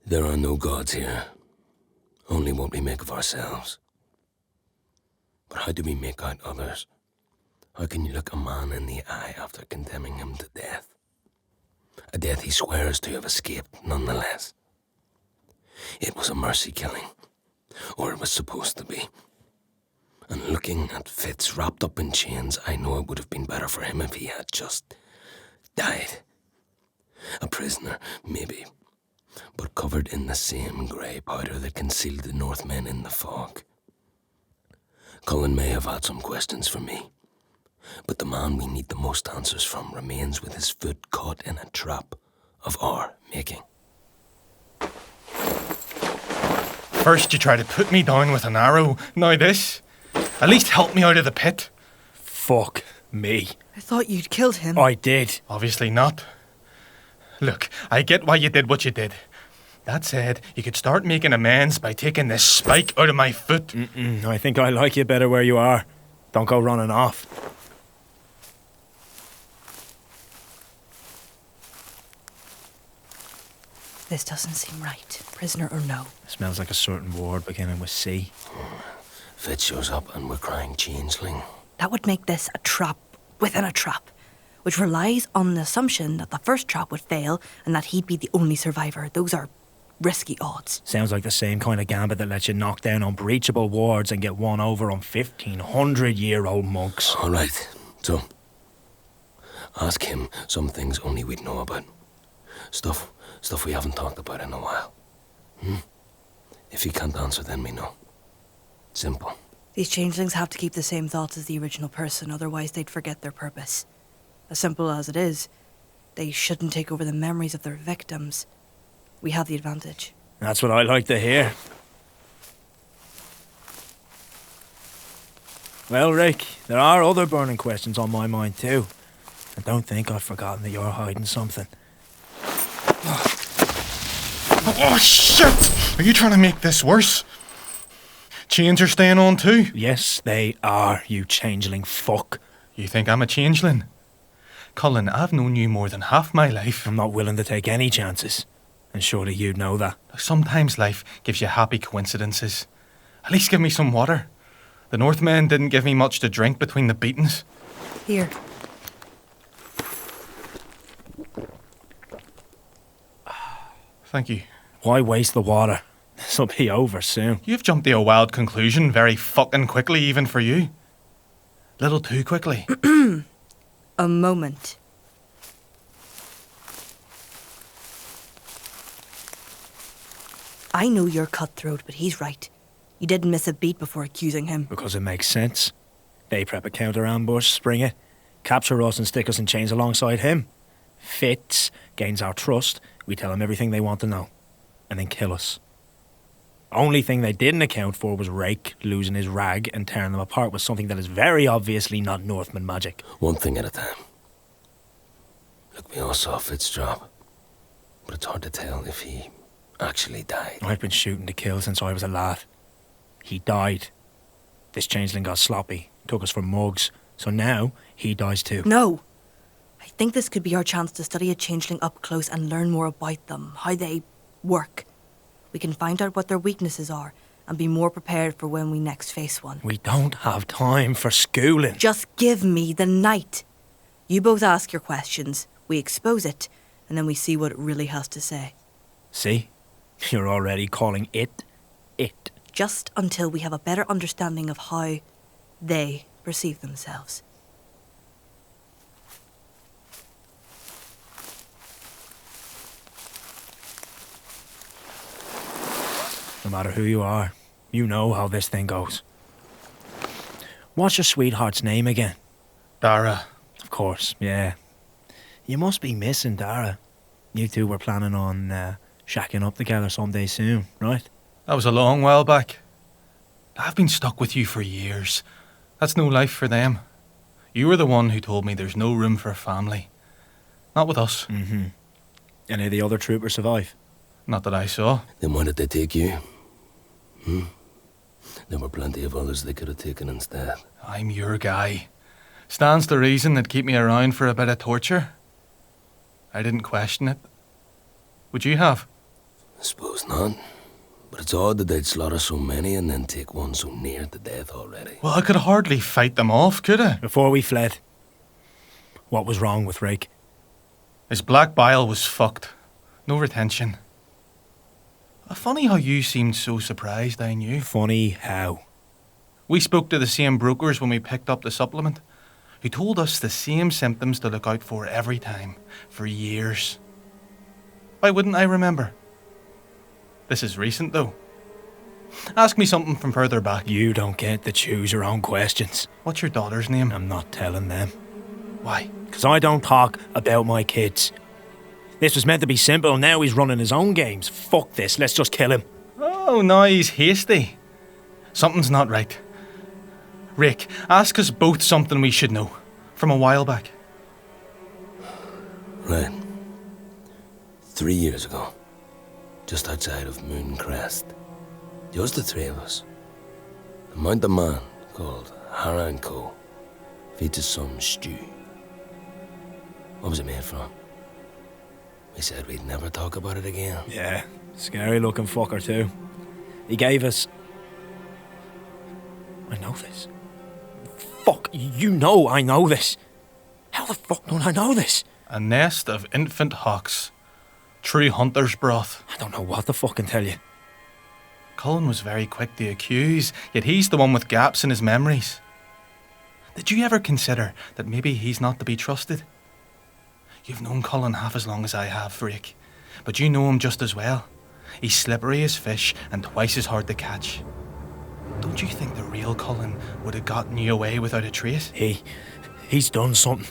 There are no gods here, only what we make of ourselves. But how do we make out others? How can you look a man in the eye after condemning him to death? A death he swears to have escaped nonetheless. It was a mercy killing, or it was supposed to be. And looking at Fitz wrapped up in chains, I know it would have been better for him if he had just died. A prisoner, maybe, but covered in the same grey powder that concealed the Northmen in the fog. Cullen may have had some questions for me, but the man we need the most answers from remains with his foot caught in a trap of our making. First you try to put me down with an arrow, now this. At least help me out of the pit. Fuck me. I thought you'd killed him. I did. Obviously not. Look, I get why you did what you did. That said, you could start making amends by taking this spike out of my foot. I think I like you better where you are. Don't go running off. This doesn't seem right. Prisoner or no? It smells like a certain ward beginning with C. Fitz shows up and we're crying changeling. That would make this a trap within a trap, which relies on the assumption that the first trap would fail and that he'd be the only survivor. Those are risky odds. Sounds like the same kind of gambit that lets you knock down unbreachable wards and get one over on 1,500-year-old monks. All right, so ask him some things only we'd know about. Stuff we haven't talked about in a while. If he can't answer, then we know. Simple. These changelings have to keep the same thoughts as the original person, otherwise they'd forget their purpose. As simple as it is, they shouldn't take over the memories of their victims. We have the advantage. That's what I like to hear. Well, Raeke, there are other burning questions on my mind too. I don't think I've forgotten that you're hiding something. Oh, shit! Are you trying to make this worse? Chains are staying on too? Yes, they are, you changeling fuck. You think I'm a changeling? Cullen, I've known you more than half my life. I'm not willing to take any chances. And surely you'd know that. Sometimes life gives you happy coincidences. At least give me some water. The Northmen didn't give me much to drink between the beatings. Here. Thank you. Why waste the water? This'll be over soon. You've jumped to a wild conclusion very fucking quickly, even for you. Little too quickly. A moment. I know you're cutthroat, but he's right. You didn't miss a beat before accusing him. Because it makes sense. They prep a counter ambush, spring it, capture us and stick us in chains alongside him. Fitz gains our trust, we tell him everything they want to know, and then kill us. Only thing they didn't account for was Raeke losing his rag and tearing them apart with something that is very obviously not Northman magic. One thing at a time. Look, we all saw Fitz drop, but it's hard to tell if he actually died. I've been shooting to kill since I was a lad. He died. This changeling got sloppy, took us for mugs, so now he dies too. No. I think this could be our chance to study a changeling up close and learn more about them, how they work. We can find out what their weaknesses are and be more prepared for when we next face one. We don't have time for schooling. Just give me the night. You both ask your questions, we expose it, and then we see what it really has to say. See? You're already calling it. Just until we have a better understanding of how they perceive themselves. No matter who you are, you know how this thing goes. What's your sweetheart's name again? Dara. Of course, yeah. You must be missing Dara. You two were planning on shacking up together someday soon, right? That was a long while back. I've been stuck with you for years. That's no life for them. You were the one who told me there's no room for a family. Not with us. Mm-hmm. Any of the other troopers survive? Not that I saw. Then why did they take you? There were plenty of others they could have taken instead. I'm your guy. Stands to reason they'd keep me around for a bit of torture. I didn't question it. Would you have? Suppose not. But it's odd that they'd slaughter so many and then take one so near to death already. Well, I could hardly fight them off, could I? Before we fled, what was wrong with Raeke? His black bile was fucked. No retention. Funny how you seemed so surprised I knew. Funny how? We spoke to the same brokers when we picked up the supplement, who told us the same symptoms to look out for every time, for years. Why wouldn't I remember? This is recent, though. Ask me something from further back. You don't get to choose your own questions. What's your daughter's name? I'm not telling them. Why? Because I don't talk about my kids. This was meant to be simple, now he's running his own games. Fuck this, let's just kill him. Oh, now he's hasty. Something's not right. Raeke, ask us both something we should know. From a while back. Right. 3 years ago. Just outside of Mooncrest. Just the three of us. A mountain man called Hara and Co. feeds us some stew. What was it made from? We said we'd never talk about it again. Yeah, scary looking fucker too. He gave us... I know this. Fuck, you know I know this. How the fuck don't I know this? A nest of infant hawks. True hunter's broth. I don't know what to fucking tell you. Cullen was very quick to accuse, yet he's the one with gaps in his memories. Did you ever consider that maybe he's not to be trusted? You've known Cullen half as long as I have, Raeke, but you know him just as well. He's slippery as fish and twice as hard to catch. Don't you think the real Cullen would have gotten you away without a trace? He's done something.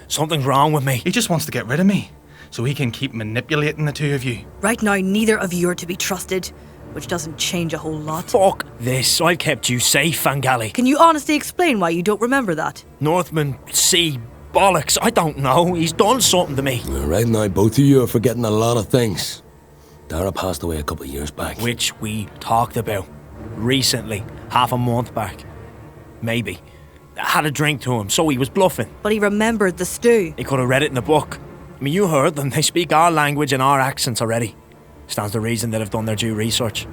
Something's wrong with me. He just wants to get rid of me, so he can keep manipulating the two of you. Right now, neither of you are to be trusted, which doesn't change a whole lot. Fuck this. I've kept you safe, Angali. Can you honestly explain why you don't remember that? Northman, sea, bollocks. I don't know. He's done something to me. Right now, both of you are forgetting a lot of things. Dara passed away a couple of years back. Which we talked about. Recently. Half a month back. Maybe. I had a drink to him, so he was bluffing. But he remembered the stew. He could have read it in the book. I mean, you heard them. They speak our language and our accents already. Stands to reason that have done their due research.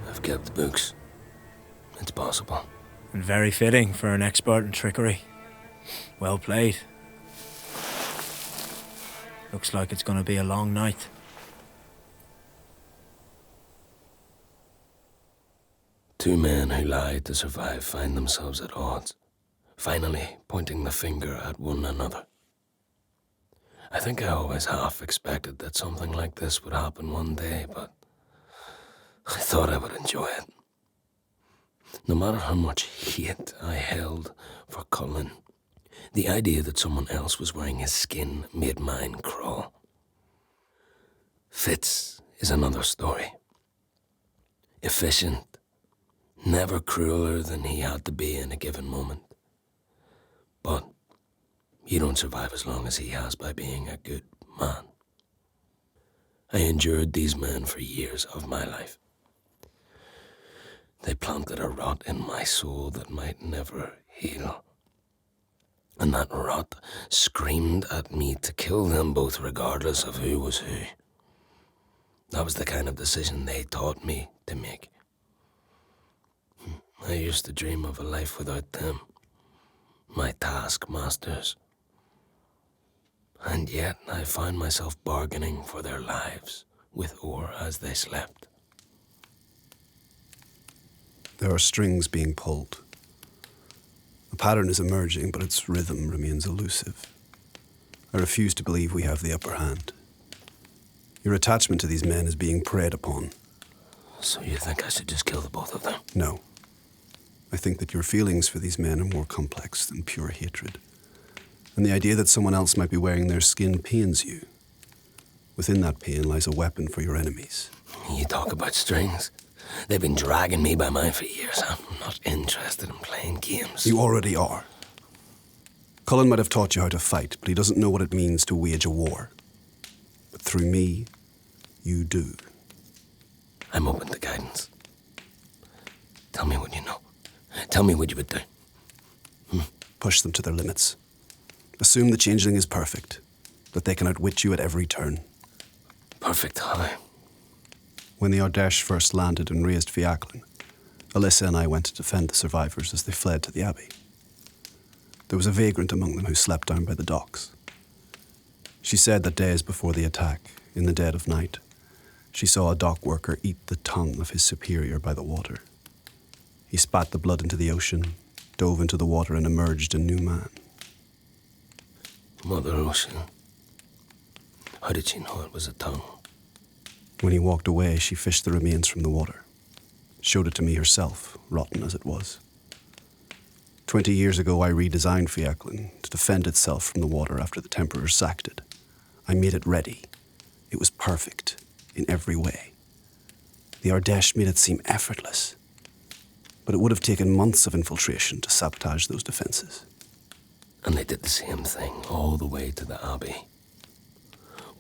I've kept the books. It's possible. And very fitting for an expert in trickery. Well played. Looks like it's going to be a long night. Two men who lied to survive find themselves at odds, finally pointing the finger at one another. I think I always half expected that something like this would happen one day, but I thought I would enjoy it. No matter how much hate I held for Cullen, the idea that someone else was wearing his skin made mine crawl. Fitz is another story. Efficient, never crueler than he had to be in a given moment. But you don't survive as long as he has by being a good man. I endured these men for years of my life. They planted a rot in my soul that might never heal. And that rot screamed at me to kill them both regardless of who was who. That was the kind of decision they taught me to make. I used to dream of a life without them, my taskmasters. And yet I found myself bargaining for their lives with Or as they slept. There are strings being pulled. A pattern is emerging, but its rhythm remains elusive. I refuse to believe we have the upper hand. Your attachment to these men is being preyed upon. So you think I should just kill the both of them? No. I think that your feelings for these men are more complex than pure hatred. And the idea that someone else might be wearing their skin pains you. Within that pain lies a weapon for your enemies. You talk about strings. They've been dragging me by mine for years. I'm not interested in playing games. You already are. Cullen might have taught you how to fight, but he doesn't know what it means to wage a war. But through me, you do. I'm open to guidance. Tell me what you know. Tell me what you would do. Push them to their limits. Assume the changeling is perfect, that they can outwit you at every turn. Perfect how? When the Ardèche first landed and razed Fiaclan, Alyssa and I went to defend the survivors as they fled to the Abbey. There was a vagrant among them who slept down by the docks. She said that days before the attack, in the dead of night, she saw a dock worker eat the tongue of his superior by the water. He spat the blood into the ocean, dove into the water and emerged a new man. Mother Ocean. How did she know it was a tongue? When he walked away, she fished the remains from the water, showed it to me herself, rotten as it was. 20 years ago, I redesigned Fiaclan to defend itself from the water after the Temperor sacked it. I made it ready. It was perfect in every way. The Ardèche made it seem effortless, but it would have taken months of infiltration to sabotage those defenses. And they did the same thing all the way to the Abbey.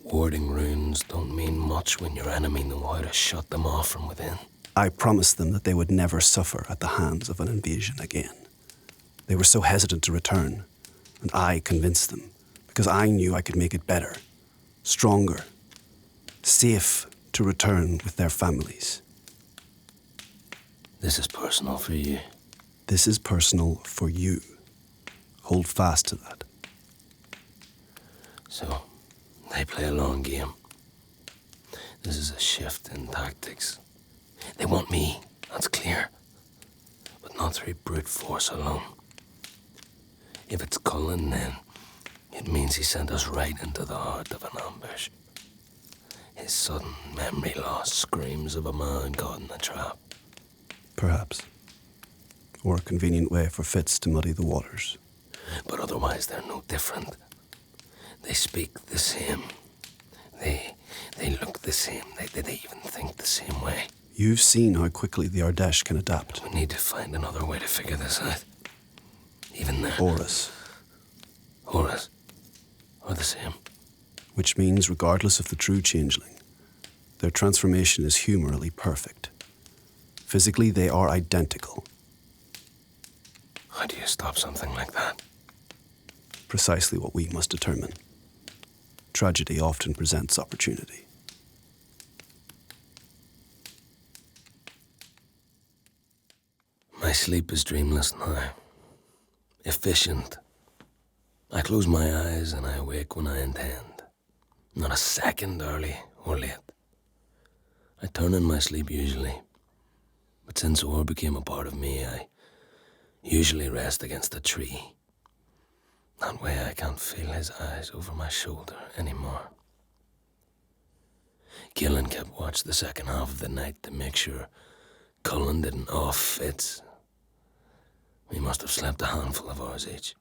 Warding runes don't mean much when your enemy know how to shut them off from within. I promised them that they would never suffer at the hands of an invasion again. They were so hesitant to return, and I convinced them, because I knew I could make it better, stronger, safe to return with their families. This is personal for you. This is personal for you. Hold fast to that. So, they play a long game. This is a shift in tactics. They want me, that's clear. But not through brute force alone. If it's Cullen, then it means he sent us right into the heart of an ambush. His sudden memory loss screams of a man caught in a trap. Perhaps. Or a convenient way for Fitz to muddy the waters. But otherwise they're no different. They speak the same. They look the same. They even think the same way. You've seen how quickly the Ardèche can adapt. We need to find another way to figure this out. Even then. Horus. Horus are the same. Which means, regardless of the true changeling, their transformation is humorally perfect. Physically, they are identical. How do you stop something like that? Precisely what we must determine. Tragedy often presents opportunity. My sleep is dreamless now. Efficient. I close my eyes and I awake when I intend. Not a second early or late. I turn in my sleep usually. But since Or became a part of me, I usually rest against a tree. That way I can't feel his eyes over my shoulder anymore. Caelan kept watch the second half of the night to make sure Cullen didn't off Fitz. We must have slept a handful of hours each.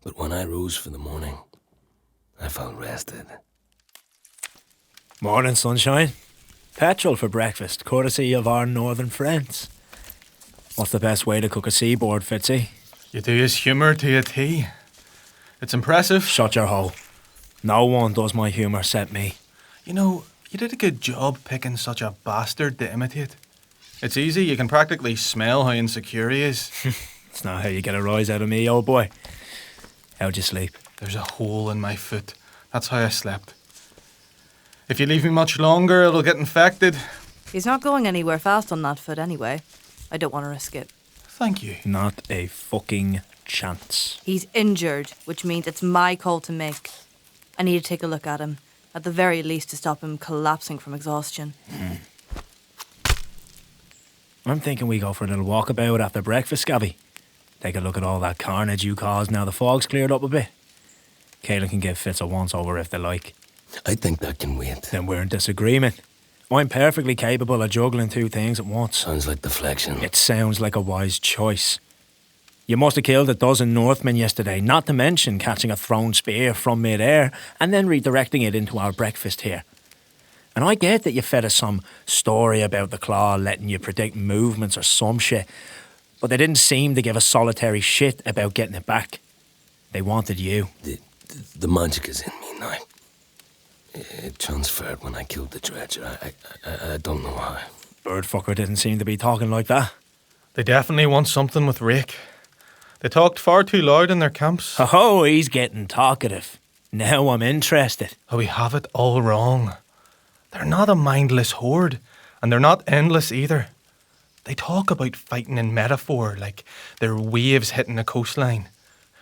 But when I rose for the morning, I felt rested. Morning, sunshine. Petrol for breakfast, courtesy of our northern friends. What's the best way to cook a seaboard, Fitzy? You do his humour to a T. It's impressive. Shut your hole. No one does my humour except me. You know, you did a good job picking such a bastard to imitate. It's easy, you can practically smell how insecure he is. It's not how you get a rise out of me, old boy. How'd you sleep? There's a hole in my foot. That's how I slept. If you leave me much longer, it'll get infected. He's not going anywhere fast on that foot anyway. I don't want to risk it. Thank you. Not a fucking chance. He's injured, which means it's my call to make. I need to take a look at him, at the very least to stop him collapsing from exhaustion. I'm thinking we go for a little walkabout after breakfast, Scabby. Take a look at all that carnage you caused now the fog's cleared up a bit. Caelan can give Fitz a once-over if they like. I think that can wait. Then we're in disagreement. I'm perfectly capable of juggling two things at once. Sounds like deflection. It sounds like a wise choice. You must have killed a dozen Northmen yesterday, not to mention catching a thrown spear from mid-air and then redirecting it into our breakfast here. And I get that you fed us some story about the claw letting you predict movements or some shit, but they didn't seem to give a solitary shit about getting it back. They wanted you. The magic is in me now. It transferred when I killed the dredger. I don't know how. Birdfucker didn't seem to be talking like that. They definitely want something with Raeke. They talked far too loud in their camps. Oh, he's getting talkative. Now I'm interested. Oh, we have it all wrong. They're not a mindless horde. And they're not endless either. They talk about fighting in metaphor, like they're waves hitting a coastline.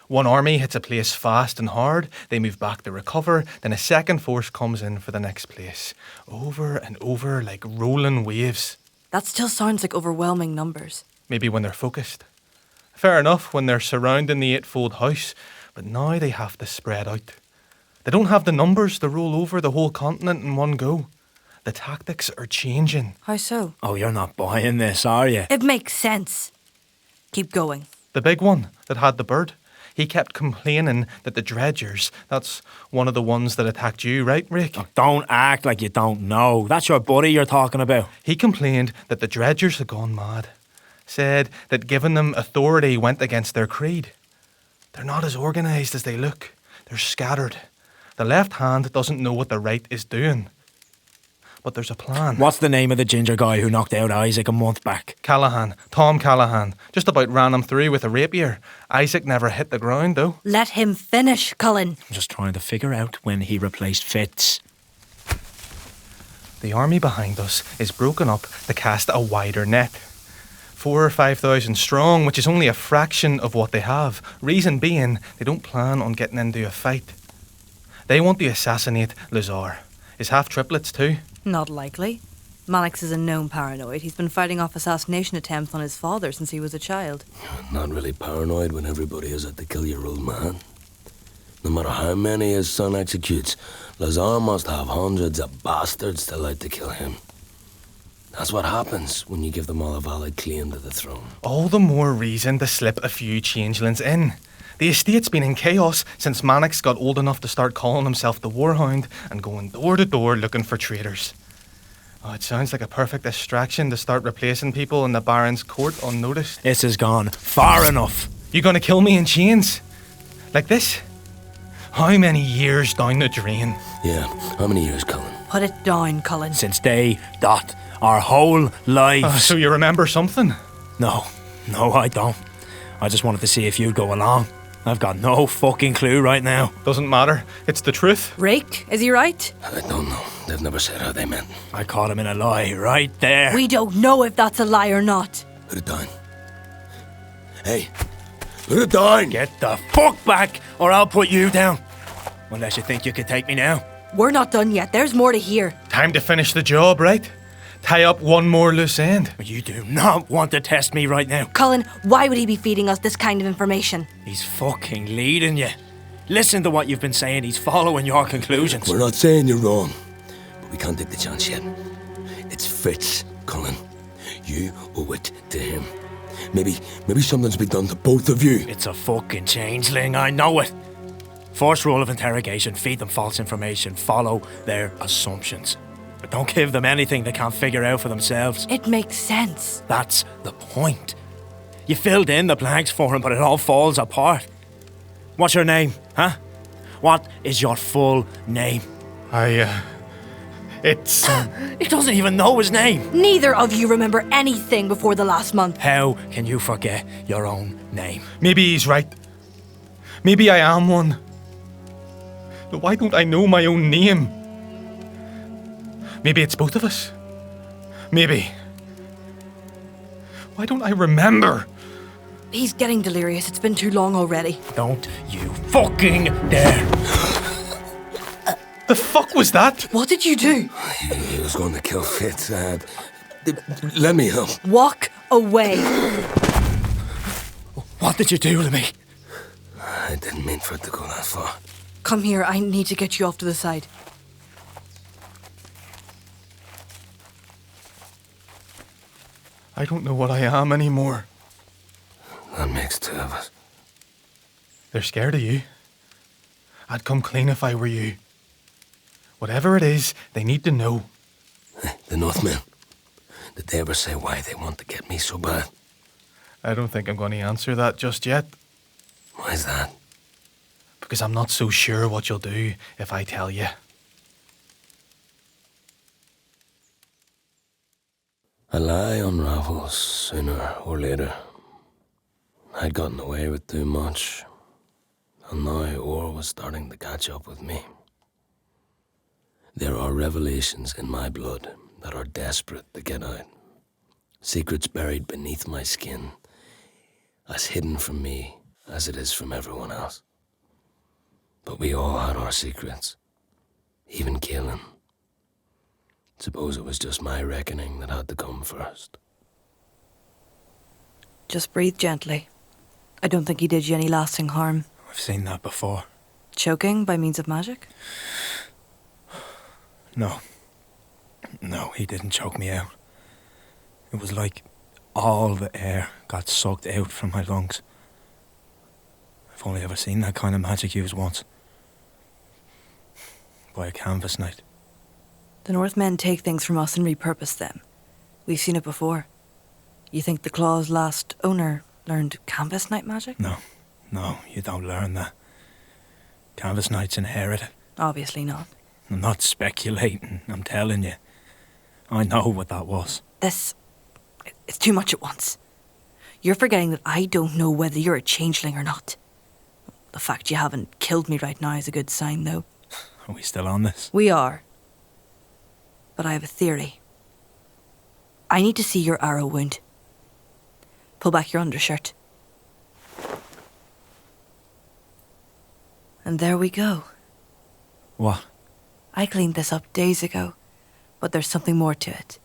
One army hits a place fast and hard, they move back to recover, then a second force comes in for the next place. Over and over like rolling waves. That still sounds like overwhelming numbers. Maybe when they're focused. Fair enough when they're surrounding the eightfold house, but now they have to spread out. They don't have the numbers to roll over the whole continent in one go. The tactics are changing. How so? Oh, you're not buying this, are you? It makes sense. Keep going. The big one that had the bird, he kept complaining that the dredgers, that's one of the ones that attacked you, right, Raeke? Oh, don't act like you don't know. That's your buddy you're talking about. He complained that the dredgers had gone mad. Said that giving them authority went against their creed. They're not as organised as they look. They're scattered. The left hand doesn't know what the right is doing. But there's a plan. What's the name of the ginger guy who knocked out Isaac a month back? Callahan. Tom Callahan. Just about ran him through with a rapier. Isaac never hit the ground, though. Let him finish, Cullen. I'm just trying to figure out when he replaced Fitz. The army behind us is broken up to cast a wider net. 4,000 or 5,000 strong, which is only a fraction of what they have. Reason being, they don't plan on getting into a fight. They want to assassinate Lazar. His half-triplets too. Not likely. Mannix is a known paranoid. He's been fighting off assassination attempts on his father since he was a child. Not really paranoid when everybody is out to kill your old man. No matter how many his son executes, Lazar must have hundreds of bastards still out to kill him. That's what happens when you give them all a valid claim to the throne. All the more reason to slip a few changelings in. The estate's been in chaos since Mannix got old enough to start calling himself the Warhound and going door to door looking for traitors. Oh, it sounds like a perfect distraction to start replacing people in the Baron's court unnoticed. This has gone far enough. You gonna kill me in chains? Like this? How many years down the drain? Yeah, how many years, Cullen? Put it down, Cullen. Since day dot. Our whole lives. So you remember something? No, I don't. I just wanted to see if you'd go along. I've got no fucking clue right now. Doesn't matter. It's the truth. Raeke, is he right? I don't know. They've never said how they meant. I caught him in a lie right there. We don't know if that's a lie or not. Put it down. Hey, put it down! Get the fuck back or I'll put you down. Unless you think you can take me now. We're not done yet. There's more to hear. Time to finish the job, right? Tie up one more loose end. You do not want to test me right now. Cullen, why would he be feeding us this kind of information? He's fucking leading you. Listen to what you've been saying. He's following your conclusions. We're not saying you're wrong, but we can't take the chance yet. It's Fitz, Cullen. You owe it to him. Maybe something's been done to both of you. It's a fucking changeling, I know it. First rule of interrogation, feed them false information, follow their assumptions. But don't give them anything they can't figure out for themselves. It makes sense. That's the point. You filled in the blanks for him, but it all falls apart. What's your name, huh? What is your full name? It's... He doesn't even know his name. Neither of you remember anything before the last month. How can you forget your own name? Maybe he's right. Maybe I am one. But why don't I know my own name? Maybe it's both of us. Maybe. Why don't I remember? He's getting delirious. It's been too long already. Don't you fucking dare. The fuck was that? What did you do? He was going to kill Fitz. Let me help. Walk away. What did you do to me? I didn't mean for it to go that far. Come here. I need to get you off to the side. I don't know what I am anymore. That makes two of us. They're scared of you. I'd come clean if I were you. Whatever it is, they need to know. The Northmen. Did they ever say why they want to get me so bad? I don't think I'm going to answer that just yet. Why is that? Because I'm not so sure what you'll do if I tell you. A lie unravels sooner or later. I'd gotten away with too much, and now Orr was starting to catch up with me. There are revelations in my blood that are desperate to get out. Secrets buried beneath my skin, as hidden from me as it is from everyone else. But we all had our secrets, even Caelan. Suppose it was just my reckoning that had to come first. Just breathe gently. I don't think he did you any lasting harm. I've seen that before. Choking by means of magic? No. No, he didn't choke me out. It was like all the air got sucked out from my lungs. I've only ever seen that kind of magic used once. By a canvas knight. The Northmen take things from us and repurpose them. We've seen it before. You think the Claw's last owner learned canvas knight magic? No, you don't learn that. Canvas knights inherit it. Obviously not. I'm not speculating, I'm telling you. I know what that was. It's too much at once. You're forgetting that I don't know whether you're a changeling or not. The fact you haven't killed me right now is a good sign, though. Are we still on this? We are. But I have a theory. I need to see your arrow wound. Pull back your undershirt. And there we go. What? I cleaned this up days ago, but there's something more to it.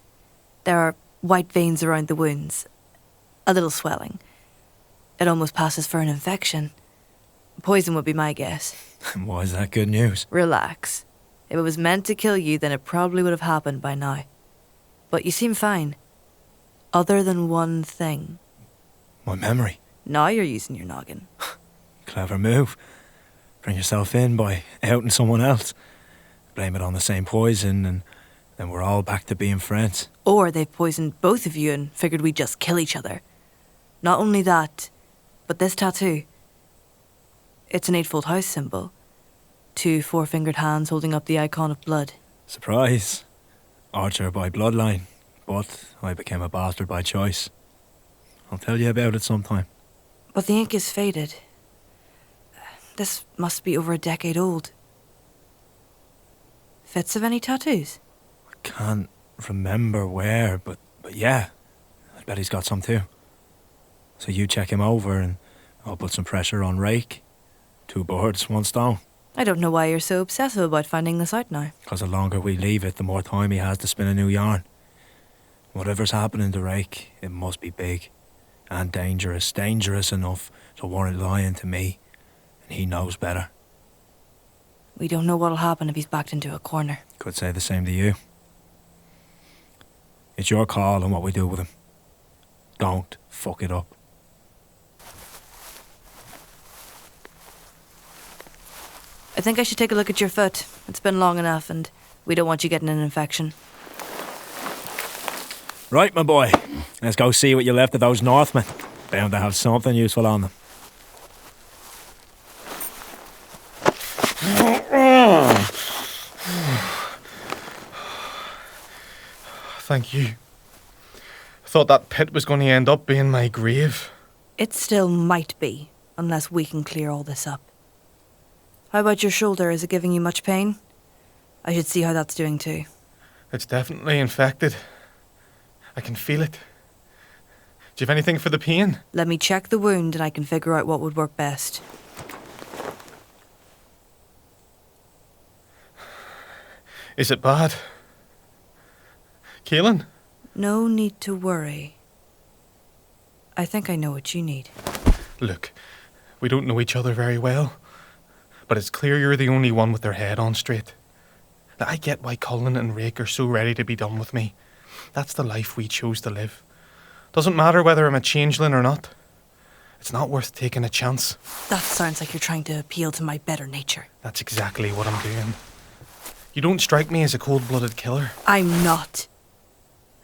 There are white veins around the wounds, a little swelling. It almost passes for an infection. Poison would be my guess. Why is that good news? Relax. If it was meant to kill you, then it probably would have happened by now. But you seem fine. Other than one thing. My memory. Now you're using your noggin. Clever move. Bring yourself in by outing someone else. Blame it on the same poison and then we're all back to being friends. Or they've poisoned both of you and figured we'd just kill each other. Not only that, but this tattoo. It's an eightfold house symbol. 2 4-fingered hands holding up the icon of blood. Surprise. Archer by bloodline, but I became a bastard by choice. I'll tell you about it sometime. But the ink is faded. This must be over a decade old. Fitz have any tattoos? I can't remember where, but yeah. I bet he's got some too. So you check him over and I'll put some pressure on Raeke. 2 birds, 1 stone. I don't know why you're so obsessive about finding this out now. Because the longer we leave it, the more time he has to spin a new yarn. Whatever's happening to Raeke, it must be big. And dangerous. Dangerous enough to warrant lying to me. And he knows better. We don't know what'll happen if he's backed into a corner. Could say the same to you. It's your call on what we do with him. Don't fuck it up. I think I should take a look at your foot. It's been long enough and we don't want you getting an infection. Right, my boy. Let's go see what you left of those Northmen. Bound to have something useful on them. Thank you. I thought that pit was going to end up being my grave. It still might be, unless we can clear all this up. How about your shoulder? Is it giving you much pain? I should see how that's doing too. It's definitely infected. I can feel it. Do you have anything for the pain? Let me check the wound and I can figure out what would work best. Is it bad? Caelan? No need to worry. I think I know what you need. Look, we don't know each other very well, but it's clear you're the only one with their head on straight. Now, I get why Cullen and Raeke are so ready to be done with me. That's the life we chose to live. Doesn't matter whether I'm a changeling or not. It's not worth taking a chance. That sounds like you're trying to appeal to my better nature. That's exactly what I'm doing. You don't strike me as a cold-blooded killer. I'm not.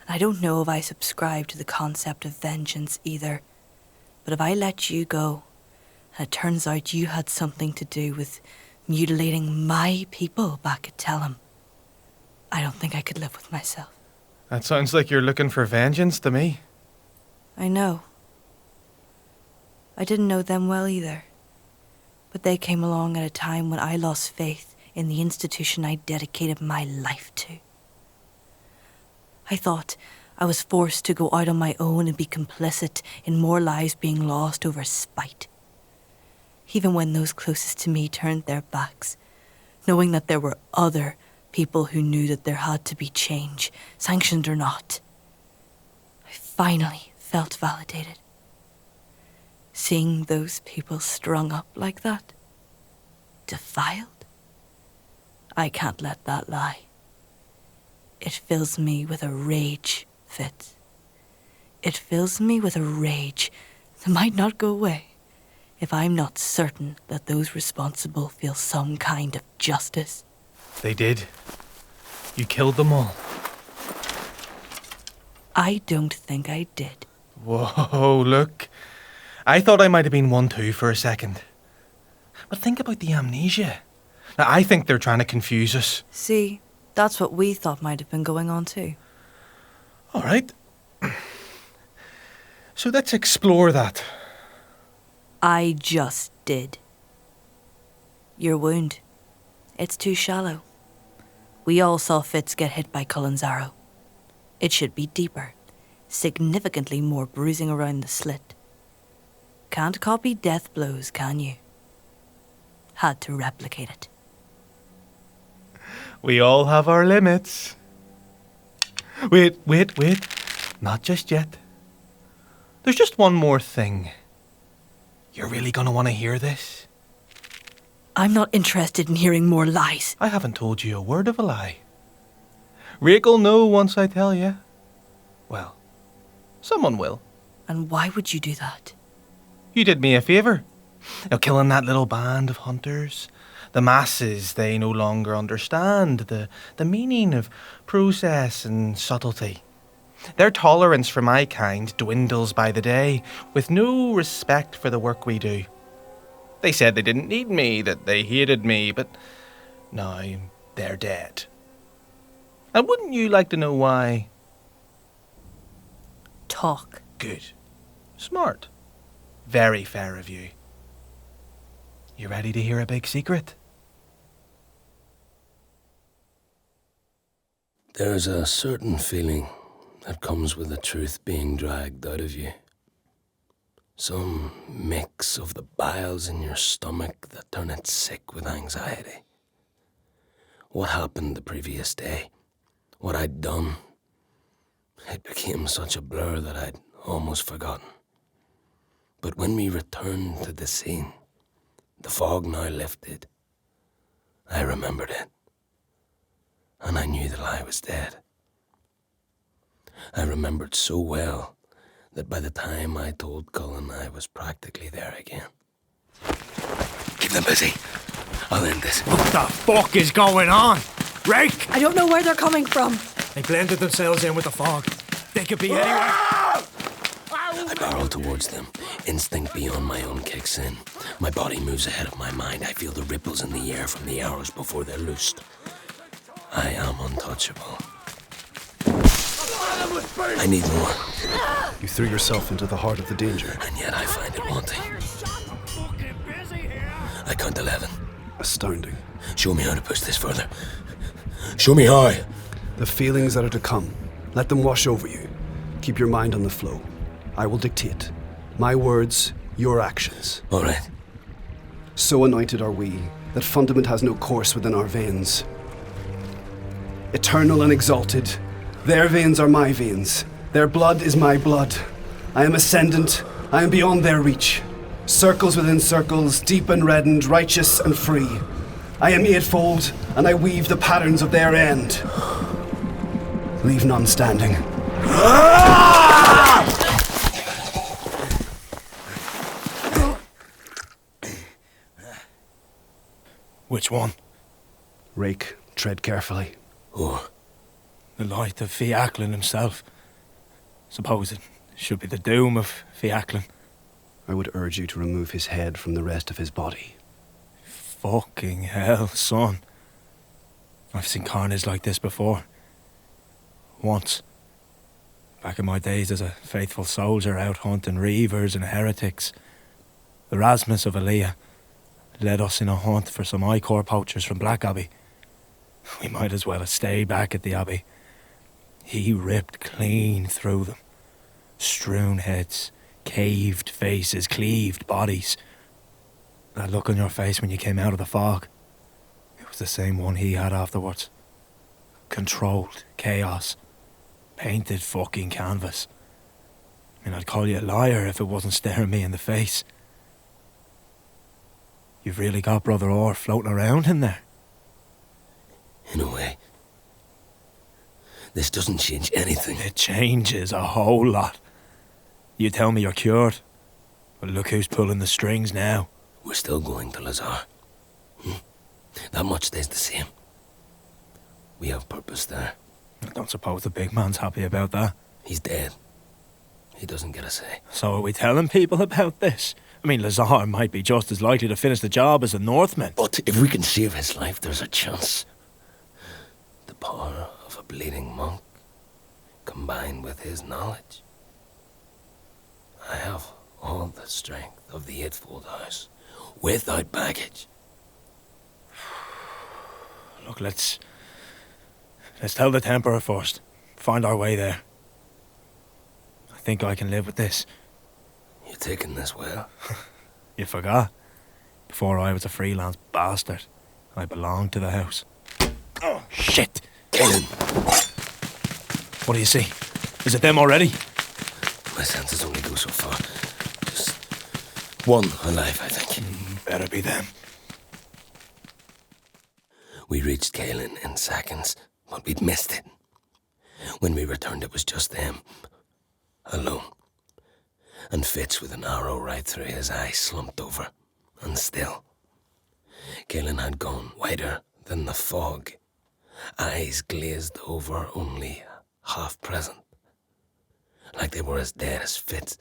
And I don't know if I subscribe to the concept of vengeance either. But if I let you go, and it turns out you had something to do with mutilating my people back at Tellum, I don't think I could live with myself. That sounds like you're looking for vengeance to me. I know. I didn't know them well either. But they came along at a time when I lost faith in the institution I dedicated my life to. I thought I was forced to go out on my own and be complicit in more lives being lost over spite. Even when those closest to me turned their backs, knowing that there were other people who knew that there had to be change, sanctioned or not, I finally felt validated. Seeing those people strung up like that, defiled, I can't let that lie. It fills me with a rage, Fitz. It fills me with a rage that might not go away if I'm not certain that those responsible feel some kind of justice. They did. You killed them all. I don't think I did. Whoa, look. I thought I might have been one too for a second. But think about the amnesia. Now, I think they're trying to confuse us. See, that's what we thought might have been going on too. All right. So let's explore that. I just did. Your wound. It's too shallow. We all saw Fitz get hit by Cullen's arrow. It should be deeper. Significantly more bruising around the slit. Can't copy death blows, can you? Had to replicate it. We all have our limits. Wait. Not just yet. There's just one more thing. You're really gonna want to hear this? I'm not interested in hearing more lies. I haven't told you a word of a lie. Rake'll know once I tell you. Well, someone will. And why would you do that? You did me a favour. Now, killing that little band of hunters. The masses, they no longer understand the meaning of process and subtlety. Their tolerance for my kind dwindles by the day, with no respect for the work we do. They said they didn't need me, that they hated me, but now they're dead. And wouldn't you like to know why? Talk. Good. Smart. Very fair of you. You ready to hear a big secret? There's a certain feeling that comes with the truth being dragged out of you. Some mix of the biles in your stomach that turn it sick with anxiety. What happened the previous day? What I'd done? It became such a blur that I'd almost forgotten. But when we returned to the scene, the fog now lifted. I remembered it. And I knew that I was dead. I remembered so well that by the time I told Cullen, I was practically there again. Keep them busy. I'll end this. What the fuck is going on? Raeke! I don't know where they're coming from. They blended themselves in with the fog. They could be anywhere. I barrel towards them. Instinct beyond my own kicks in. My body moves ahead of my mind. I feel the ripples in the air from the arrows before they're loosed. I am untouchable. I need more. You threw yourself into the heart of the danger. And yet I find it wanting. I count 11. Astounding. Show me how to push this further. Show me how. The feelings that are to come, let them wash over you. Keep your mind on the flow. I will dictate. My words, your actions. All right. So anointed are we that fundament has no course within our veins. Eternal and exalted, their veins are my veins. Their blood is my blood. I am ascendant. I am beyond their reach. Circles within circles, deep and reddened, righteous and free. I am eightfold, and I weave the patterns of their end. Leave none standing. Which one? Raeke, tread carefully. Oh, The light of Caelan himself. Suppose it should be the doom of Caelan. I would urge you to remove his head from the rest of his body. Fucking hell, son. I've seen carnage like this before. Once. Back in my days as a faithful soldier out hunting reavers and heretics. Erasmus of Eimear led us in a hunt for some Ichor poachers from Black Abbey. We might as well have stayed back at the Abbey. He ripped clean through them. Strewn heads, caved faces, cleaved bodies. That look on your face when you came out of the fog, it was the same one he had afterwards. Controlled chaos. Painted fucking canvas. I mean, I'd call you a liar if it wasn't staring me in the face. You've really got Brother Orr floating around in there. In a way. This doesn't change anything. It changes a whole lot. You tell me you're cured. But look who's pulling the strings now. We're still going to Lazar. That much stays the same. We have purpose there. I don't suppose the big man's happy about that. He's dead. He doesn't get a say. So are we telling people about this? I mean, Lazar might be just as likely to finish the job as the Northman. But if we can save his life, there's a chance. The power of a bleeding monk, combined with his knowledge. I have all the strength of the Eightfold House, without baggage. Look, let's tell the Temperor first. Find our way there. I think I can live with this. You're taking this well? You forgot. Before I was a freelance bastard, I belonged to the house. Oh, shit! Caelan! What do you see? Is it them already? My senses only go so far. Just one alive, I think. Better be them. We reached Caelin in seconds, but we'd missed it. When we returned, it was just them. Alone. And Fitz with an arrow right through his eye, slumped over, and still. Caelin had gone whiter than the fog, eyes glazed over, only half present, like they were as dead as Fitz.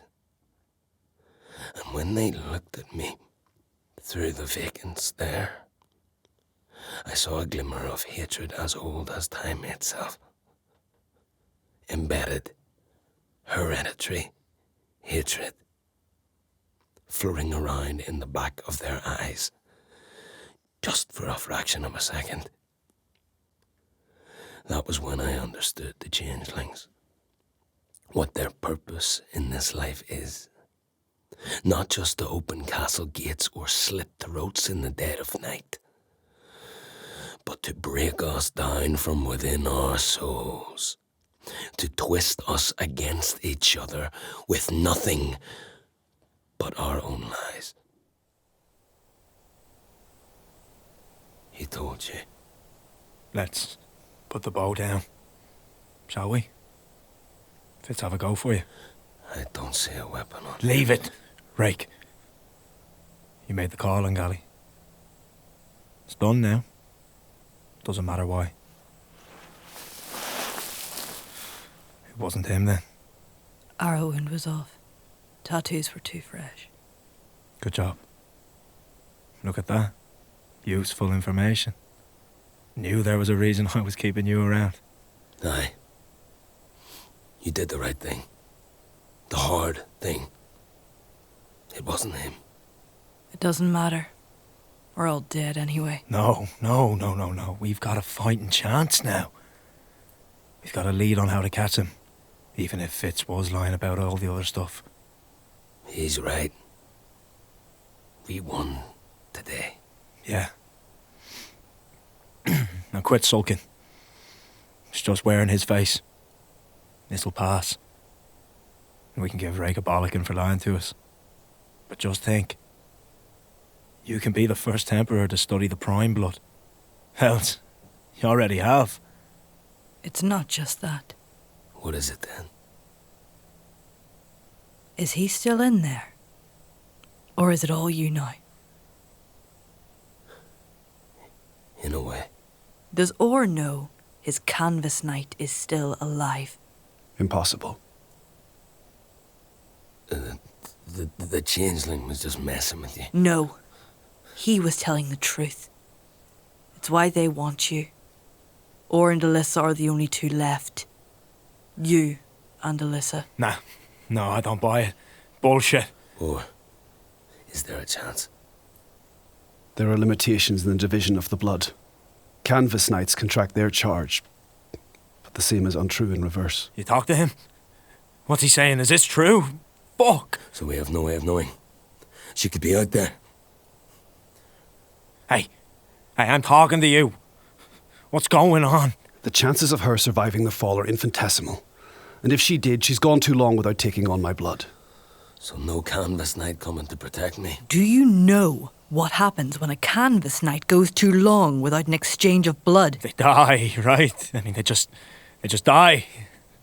And when they looked at me through the vacant stare, I saw a glimmer of hatred as old as time itself. Embedded, hereditary hatred, flurrying around in the back of their eyes, just for a fraction of a second. That was when I understood the changelings, what their purpose in this life is. Not just to open castle gates or slit throats in the dead of night, but to break us down from within our souls, to twist us against each other with nothing but our own lies. He told you. Let's put the bow down, shall we? Fitz, have a go for you. I don't see a weapon on. Leave it, Raeke. You made the call, Angali. It's done now. Doesn't matter why. It wasn't him then. Arrow wound was off. Tattoos were too fresh. Good job. Look at that. Useful information. Knew there was a reason I was keeping you around. Aye. You did the right thing. The hard thing. It wasn't him. It doesn't matter. We're all dead anyway. No. We've got a fighting chance now. We've got a lead on how to catch him. Even if Fitz was lying about all the other stuff. He's right. We won today. Yeah. Now quit sulking. It's just wearing his face. This'll pass. And we can give Raeke a bollocking for lying to us. But just think. You can be the first Temperor to study the Prime Blood. Hells, you already have. It's not just that. What is it then? Is he still in there? Or is it all you now? In a way. Does Orr know his canvas knight is still alive? Impossible. The changeling was just messing with you. No. He was telling the truth. It's why they want you. Orr and Alyssa are the only two left. You and Alyssa. Nah, no, I don't buy it. Bullshit. Or is there a chance? There are limitations in the division of the blood. Canvas knights contract their charge, but The same as untrue in reverse. You talk to him? What's he saying? Is this true? Fuck! So we have no way of knowing. She could be out there. Hey, I'm talking to you. What's going on? The chances of her surviving the fall are infinitesimal. And if she did, she's gone too long without taking on my blood. So no canvas knight coming to protect me. Do you know what happens when a canvas knight goes too long without an exchange of blood? They die, right? I mean, they just die.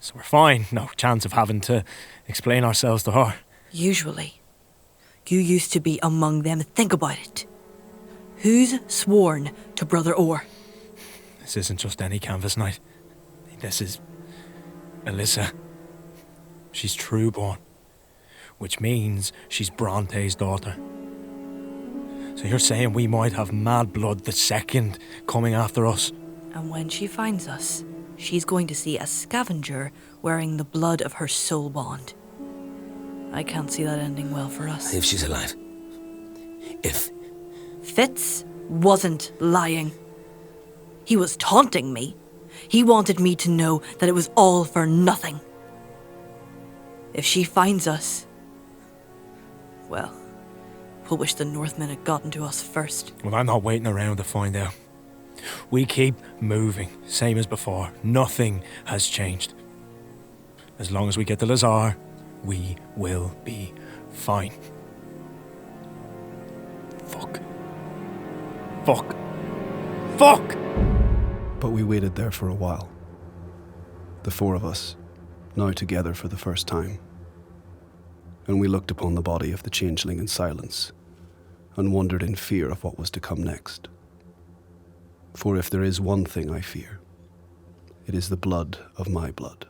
So we're fine. No chance of having to explain ourselves to her. Usually. You used to be among them. Think about it. Who's sworn to Brother Orr? This isn't just any canvas knight. This is Alyssa. She's true-born, which means she's Bronte's daughter. So you're saying we might have mad blood the second coming after us? And when she finds us, she's going to see a scavenger wearing the blood of her soul bond. I can't see that ending well for us. If she's alive. If. Fitz wasn't lying. He was taunting me. He wanted me to know that it was all for nothing. If she finds us, well, we'll wish the Northmen had gotten to us first. Well, I'm not waiting around to find out. We keep moving, same as before. Nothing has changed. As long as we get to Lazar, we will be fine. Fuck. Fuck. Fuck! But we waited there for a while. The four of us, now together for the first time. And we looked upon the body of the changeling in silence, and wondered in fear of what was to come next. For if there is one thing I fear, it is the blood of my blood.